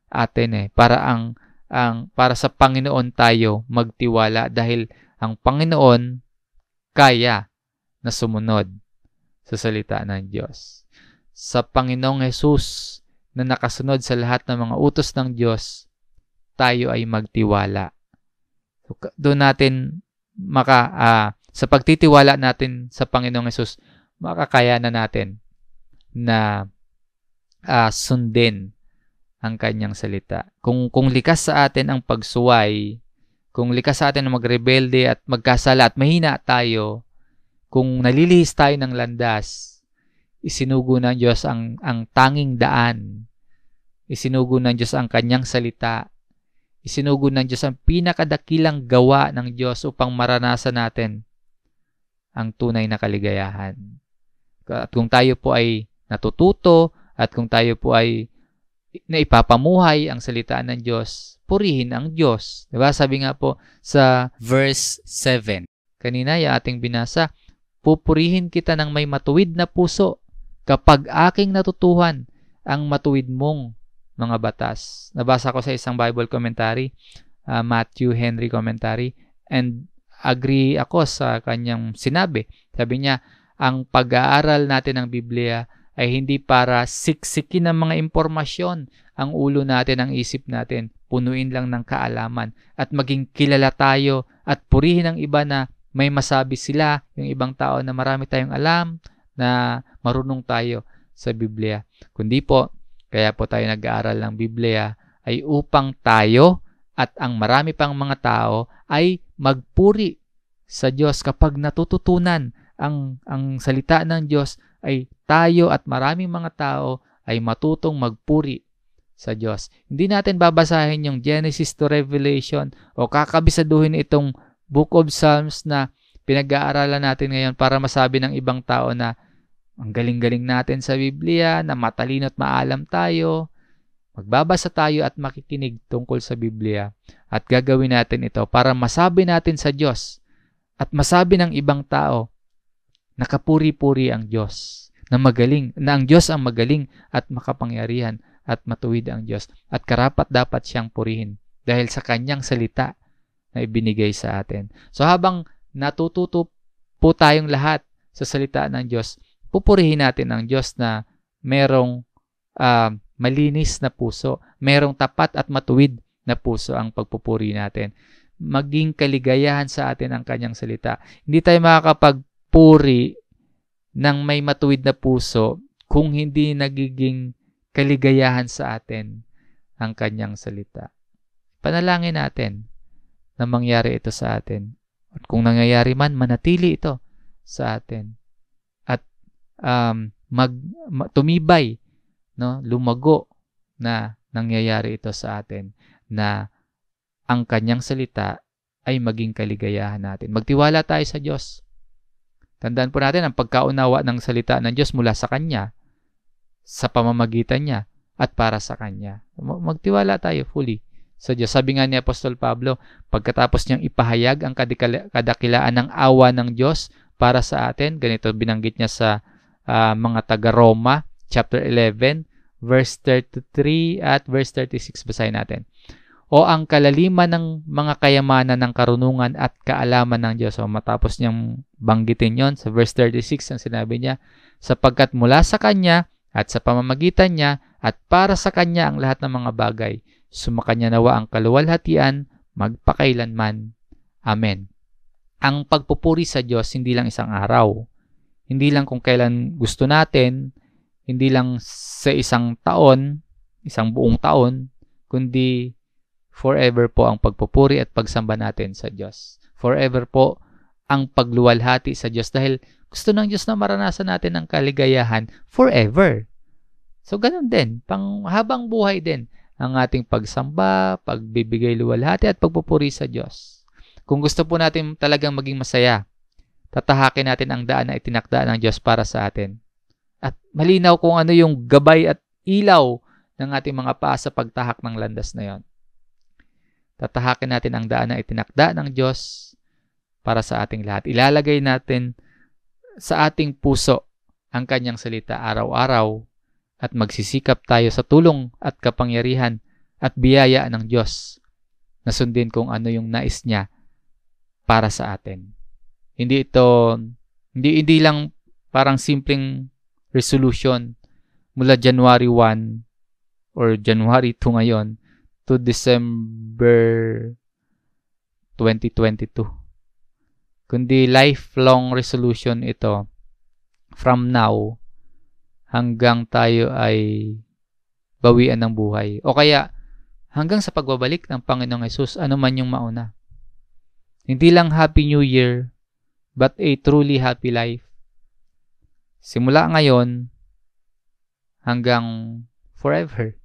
atin para sa Panginoon tayo magtiwala dahil ang Panginoon kaya na sumunod sa salita ng Diyos. Sa Panginoong Jesus na nakasunod sa lahat ng mga utos ng Diyos, tayo ay magtiwala. So, doon natin sa pagtitiwala natin sa Panginoong Jesus, makakaya na natin na sundin ang Kanyang salita. Kung likas sa atin ang pagsuway, kung likas sa atin na magrebelde at magkasala at mahina tayo, kung nalilihis tayo ng landas, isinugo ng Diyos ang tanging daan. Isinugo ng Diyos ang Kanyang salita. Isinugo ng Diyos ang pinakadakilang gawa ng Diyos upang maranasan natin ang tunay na kaligayahan. At kung tayo po ay natututo at kung tayo po ay naipapamuhay ang salita ng Diyos, purihin ang Diyos. Diba? Sabi nga po sa verse 7, kanina yung ating binasa, pupurihin kita ng may matuwid na puso kapag aking natutuhan ang matuwid mong mga batas. Nabasa ko sa isang Bible commentary, Matthew Henry commentary, and agree ako sa kanyang sinabi. Sabi niya, ang pag-aaral natin ng Biblia ay hindi para siksikin ng mga impormasyon ang ulo natin, ang isip natin, punuin lang ng kaalaman at maging kilala tayo at purihin ang iba na may masabi sila, yung ibang tao na marami tayong alam, na marunong tayo sa Biblia. Kundi po, kaya po tayo nag-aaral ng Biblia ay upang tayo at ang marami pang mga tao ay magpuri sa Diyos. Kapag natututunan ang salita ng Diyos, ay tayo at maraming mga tao ay matutong magpuri sa Diyos. Hindi natin babasahin yung Genesis to Revelation o kakabisaduhin itong Book of Psalms na pinag-aaralan natin ngayon para masabi ng ibang tao na ang galing-galing natin sa Biblia, na matalino at maalam tayo. Magbabasa tayo at makikinig tungkol sa Biblia at gagawin natin ito para masabi natin sa Diyos at masabi ng ibang tao na kapuri-puri ang Diyos, na magaling, na ang Diyos ang magaling at makapangyarihan at matuwid ang Diyos at karapat dapat siyang purihin dahil sa Kanyang salita na ibinigay sa atin. So habang natututo po tayong lahat sa salita ng Diyos, pupurihin natin ang Diyos na merong malinis na puso, merong tapat at matuwid na puso ang pagpupuri natin. Maging kaligayahan sa atin ang Kanyang salita. Hindi tayo makakapagpuri ng may matuwid na puso kung hindi nagiging kaligayahan sa atin ang Kanyang salita. Panalangin natin na mangyari ito sa atin. At kung nangyayari man, manatili ito sa atin. At tumibay, no, lumago na nangyayari ito sa atin na ang Kanyang salita ay maging kaligayahan natin. Magtiwala tayo sa Diyos. Tandaan po natin ang pagkaunawa ng salita ng Diyos mula sa Kanya, sa pamamagitan niya, at para sa Kanya. Magtiwala tayo fully sa Diyos. Sabi nga ni Apostol Pablo, pagkatapos niyang ipahayag ang kadakilaan ng awa ng Diyos para sa atin, ganito binanggit niya sa mga taga-Roma, chapter 11, verse 33 at verse 36. Basahin natin. O ang kalaliman ng mga kayamanan ng karunungan at kaalaman ng Diyos. So matapos niyang banggitin yon sa verse 36, ang sinabi niya, sapagkat mula sa Kanya at sa pamamagitan niya at para sa Kanya ang lahat ng mga bagay, sumakanya nawa ang kaluwalhatian magpakailanman. Amen. Ang pagpupuri sa Diyos hindi lang isang araw, hindi lang kung kailan gusto natin, hindi lang sa isang taon, isang buong taon, kundi forever po ang pagpupuri at pagsamba natin sa Diyos. Forever po ang pagluwalhati sa Diyos dahil gusto ng Diyos na maranasan natin ang kaligayahan forever. So ganun din, pang habang buhay din ang ating pagsamba, pagbibigay luwalhati at pagpupuri sa Diyos. Kung gusto po natin talagang maging masaya, tatahakin natin ang daan na itinakda ng Diyos para sa atin. At malinaw kung ano yung gabay at ilaw ng ating mga paa sa pagtahak ng landas na yon. Tatahakin natin ang daan na itinakda ng Diyos para sa ating lahat. Ilalagay natin sa ating puso ang kanyang salita araw-araw at magsisikap tayo sa tulong at kapangyarihan at biyaya ng Diyos na sundin kung ano yung nais niya para sa atin. Hindi lang parang simpleng resolution mula January 1 or January 2 ngayon to December 2022. Kundi lifelong resolution ito from now hanggang tayo ay bawian ng buhay. O kaya hanggang sa pagbabalik ng Panginoong Hesus, ano man yung mauna. Hindi lang Happy New Year, but a truly happy life. Simula ngayon hanggang forever.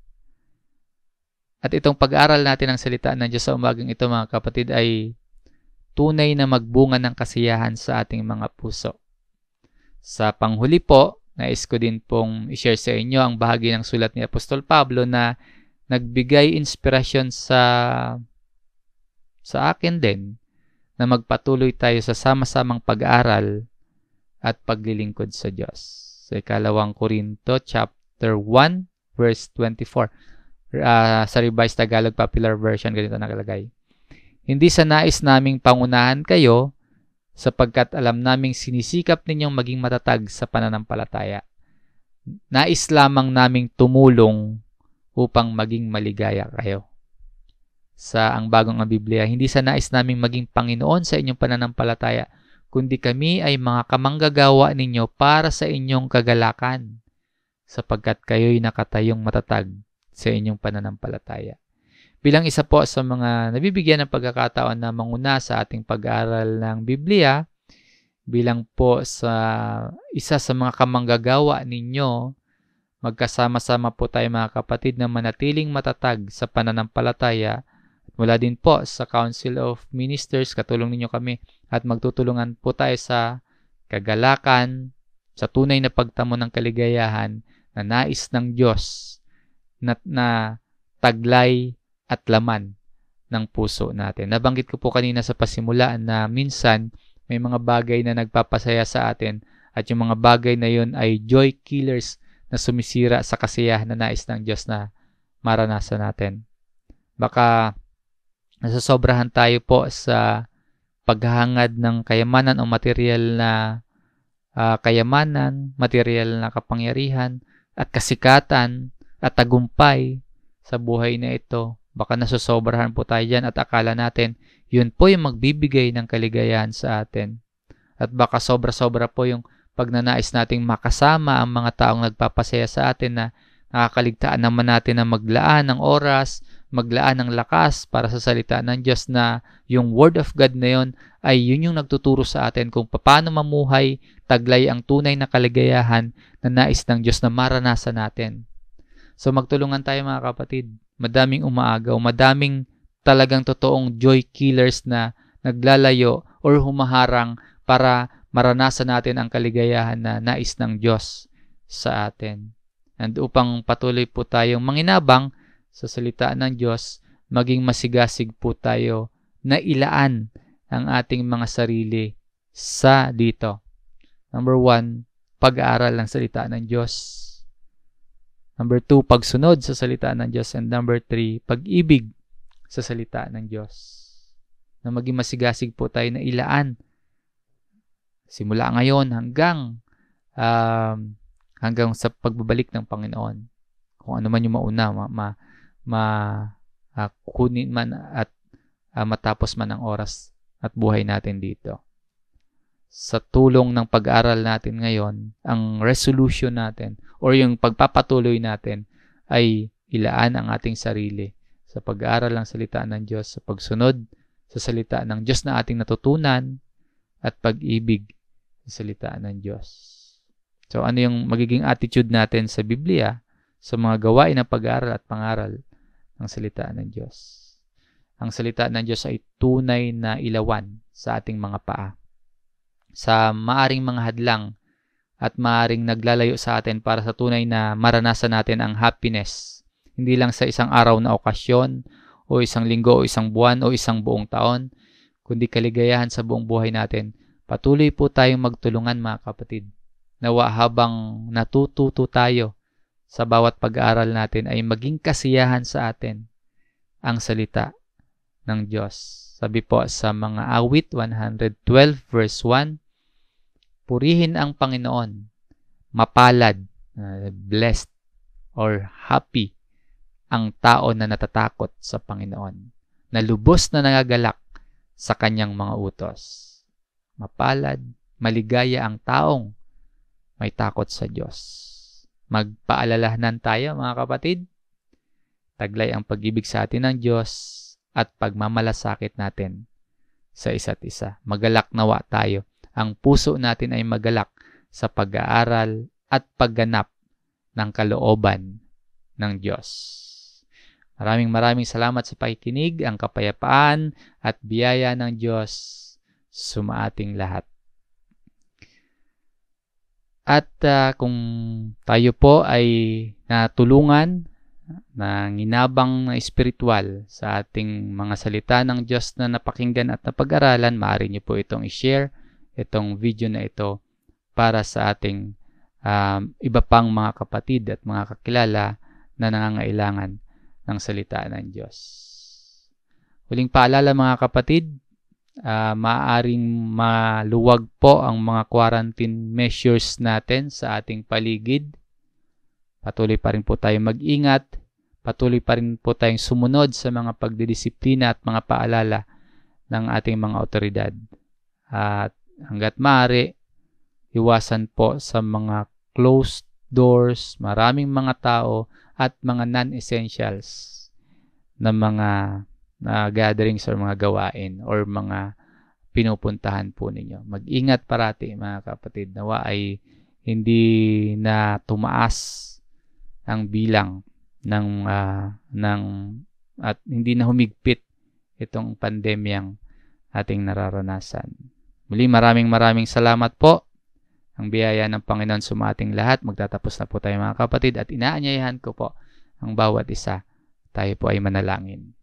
At itong pag-aaral natin ng salita ng Diyos sa umagang ito, mga kapatid, ay tunay na magbunga ng kasiyahan sa ating mga puso. Sa panghuli po, nais ko din pong i-share sa inyo ang bahagi ng sulat ni Apostol Pablo na nagbigay inspirasyon sa akin din na magpatuloy tayo sa sama-samang pag-aaral at paglilingkod sa Diyos. Sa ikalawang Korinto, chapter 1, verse 24. Sa Revised Tagalog Popular Version, ganito nakalagay. Hindi sa nais naming pangunahan kayo, sapagkat alam naming sinisikap ninyong maging matatag sa pananampalataya. Nais lamang naming tumulong upang maging maligaya kayo. Sa ang bagong Biblia, hindi sa nais naming maging Panginoon sa inyong pananampalataya, kundi kami ay mga kamanggagawa ninyo para sa inyong kagalakan, sapagkat kayo'y nakatayong matatag sa inyong pananampalataya. Bilang isa po sa mga nabibigyan ng pagkakataon na manguna sa ating pag-aaral ng Biblia, bilang po sa isa sa mga kamanggagawa ninyo, magkasama-sama po tayo mga kapatid na manatiling matatag sa pananampalataya. Mula din po sa Council of Ministers, katulong ninyo kami at magtutulungan po tayo sa kagalakan, sa tunay na pagtamo ng kaligayahan na nais ng Diyos na taglay at laman ng puso natin. Nabanggit ko po kanina sa pasimulaan na minsan may mga bagay na nagpapasaya sa atin at yung mga bagay na yun ay joy killers na sumisira sa kasiyahan na nais ng Diyos na maranasan natin. Baka nasasobrahan tayo po sa paghahangad ng kayamanan o material na kayamanan, material na kapangyarihan at kasikatan at tagumpay sa buhay na ito. Baka nasasobrahan po tayo dyan at akala natin yun po yung magbibigay ng kaligayahan sa atin. At baka sobra-sobra po yung pagnanais nating makasama ang mga taong nagpapasaya sa atin na nakakaligtaan naman natin na maglaan ng oras, maglaan ng lakas para sa salita ng Diyos na yung Word of God na yun ay yun yung nagtuturo sa atin kung paano mamuhay, taglay ang tunay na kaligayahan na nais ng Diyos na maranasan natin. So magtulungan tayo mga kapatid. Madaming umaagaw, madaming talagang totoong joy killers na naglalayo or humaharang para maranasan natin ang kaligayahan na nais ng Diyos sa atin. And upang patuloy po tayong manginabang sa salita ng Diyos, maging masigasig po tayo na ilaan ang ating mga sarili sa dito. Number 1, pag-aaral ng salita ng Diyos. Number 2, pagsunod sa salita ng Diyos. And number 3, pag-ibig sa salita ng Diyos. Na maging masigasig po tayo na ilaan simula ngayon hanggang sa pagbabalik ng Panginoon. Kung ano man yung mauna, kukunin man at matapos man ang oras at buhay natin dito. Sa tulong ng pag-aaral natin ngayon, ang resolution natin or yung pagpapatuloy natin ay ilaan ang ating sarili sa pag-aaral ng salita ng Diyos, sa pagsunod sa salita ng Diyos na ating natutunan at pag-ibig sa salita ng Diyos. So ano yung magiging attitude natin sa Biblia, sa mga gawain ng pag-aaral at pangaral ng salita ng Diyos? Ang salita ng Diyos ay tunay na ilawan sa ating mga paa. sa maaring mga hadlang at maaring naglalayo sa atin para sa tunay na maranasan natin ang happiness. Hindi lang sa isang araw na okasyon, o isang linggo, o isang buwan, o isang buong taon, kundi kaligayahan sa buong buhay natin. Patuloy po tayong magtulungan mga kapatid. Nawa habang natututo tayo sa bawat pag-aaral natin ay maging kasiyahan sa atin ang salita ng Diyos. Sabi po sa mga awit 112 verse 1, purihin ang Panginoon, mapalad, blessed, or happy ang tao na natatakot sa Panginoon, na lubos na nangagalak sa kanyang mga utos. Mapalad, maligaya ang taong may takot sa Diyos. Magpaalalahanan tayo mga kapatid, taglay ang pag-ibig sa atin ng Diyos at pagmamalasakit natin sa isa't isa. Magalak nawa tayo. Ang puso natin ay magalak sa pag-aaral at pagganap ng kalooban ng Diyos. Maraming salamat sa pakikinig. Ang kapayapaan at biyaya ng Diyos sumaating lahat. At kung tayo po ay natulungan ng inabang na espiritual sa ating mga salita ng Diyos na napakinggan at napag-aralan, maaari niyo po itong i-share, itong video na ito para sa ating iba pang mga kapatid at mga kakilala na nangangailangan ng salita ng Diyos. Huling paalala mga kapatid, maaaring maluwag po ang mga quarantine measures natin sa ating paligid. Patuloy pa rin po tayong mag-ingat. Patuloy pa rin po tayong sumunod sa mga pagdidisiplina at mga paalala ng ating mga otoridad. At hanggat maaari, iwasan po sa mga closed doors, maraming mga tao at mga non-essentials na mga gatherings or mga gawain or mga pinupuntahan po ninyo. Mag-ingat parati mga kapatid, nawa ay hindi na tumaas ang bilang at hindi na humigpit itong pandemyang ating nararanasan. Muli maraming salamat po. Ang biyaya ng Panginoon sumating lahat. Magtatapos na po tayo mga kapatid at inaanyayahan ko po ang bawat isa. Tayo po ay manalangin.